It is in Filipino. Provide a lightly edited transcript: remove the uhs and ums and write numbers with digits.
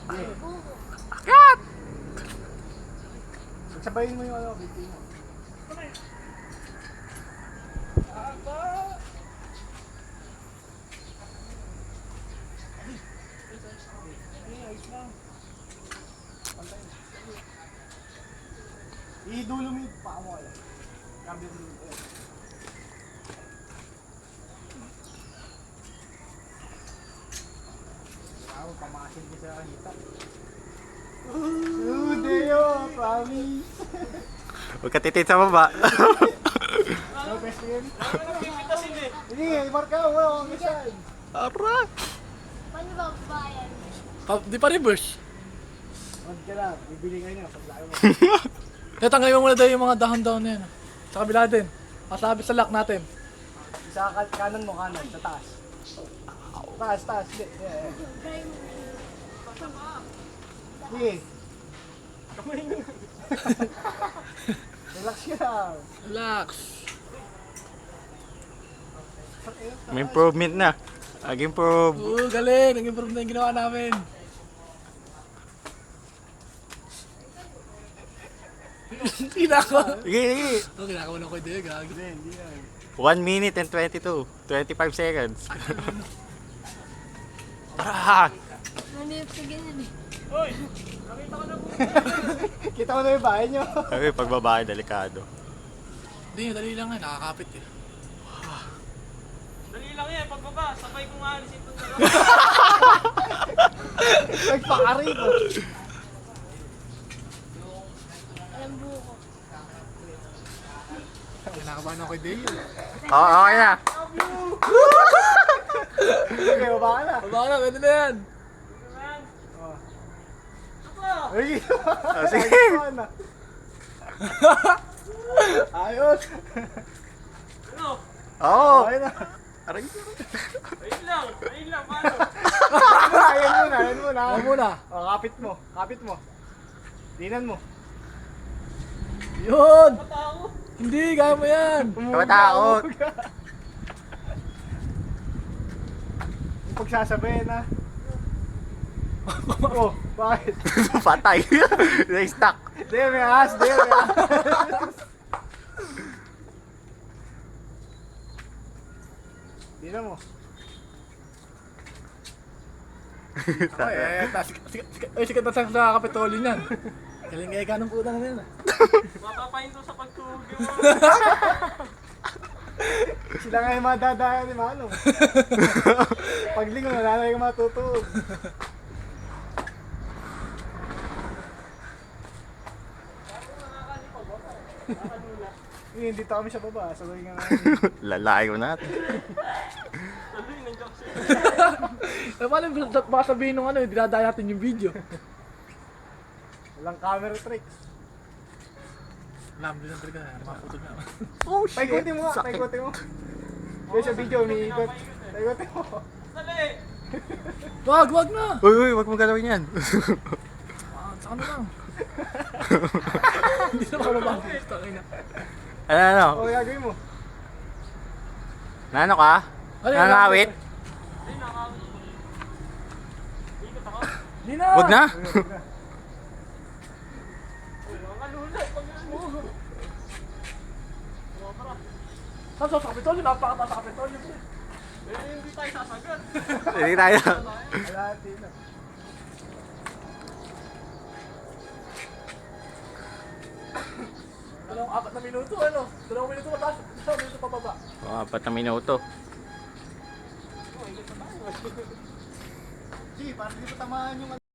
Akyat! Sabayin mo yung ano, binti mo. Idulo mo yung paa mo. Gabi mo yung paa. Ako, pamasin ko sa kanita. Deo, promise. Huwag ka titit sa baba. No, best friend. Hindi, marka mo, wala akong misan. Ara! Paano ba bayan? Di pa reverse. Huwag ka lang, bibili kayo na, paglaki mo. Tatanggalin mo muna daw yung mga dahon-dahon na yan. Sa kabila din. Masabi sa lock natin. Sa kanan mo, kanan, sa taas. Taas, taas, hindi. Sige. Relax ka lang. Relax. May improvement na. Nag-improve. Oo, galing. Nag-improve na yung ginawa namin. Kinako. Sige, sige. Oo, kinako na ko yung gag. Hindi yan. 1 minute and 25 seconds. Ara! Nanip ka ganyan eh. Kita mo na yung bahay nyo. Sabi, pagbabae, delikado. Hindi, dali lang nga. Nakakapit eh. Dali lang yan, pagbaba, sabay kong alisin ito. Nagpakari ko. Alam buko. Kinakabahan ako kay Dale. Oo, okay na. Okay, baba ka na. Baba na, pwede na yan. Ay, sige. ayos na. Ayos. Ano? Oo. Okay na. Aray. Ayun lang, paano? Ayan muna. Ako muna. O, kapit mo. Dinan mo. Yun! Hindi, kaya mo yan. Kabatakot. Yung pagsasabayin na. Oh, bakit? Patay. Na-stuck. Di, may ahas. Dinan mo. Sikat na sa kapitolyo niyan. Galing kaya ka ng puta na yan. Mapapahinto sa pagtulog mo. Sila nga yung madadaya ni Manong. Paglingon, wala na yung matutulog. Dito kami sa baba, sabay nga namin. Lalayo natin. Tuloy, nandiyan siya. Eh, paano baka sabihin nung ano, dinadaya natin yung video. Walang camera tricks. Alam, din ang trigger na, maputol na. Oh, Paikutin mo nga, paikutin mo. Kaya sa video, umiikot. Paikutin mo. Dali! Wag na! Uy, wag mo galawin yan. Sa kami lang. Hindi na makababa. Tangina. Ano? O, gagawin mo. Nano ka? Nangawit? Hindi na! Wag na. Saan sa kapitolyo? Napakataas sa kapitolyo. Hindi tayo sasagat. Hindi tayo. Alati na. Dalawang 4 na minuto, ano? 2 minuto mataas, 2 minuto pababa. Oh, 4 na minuto. Sige, parang di pa tamaan yung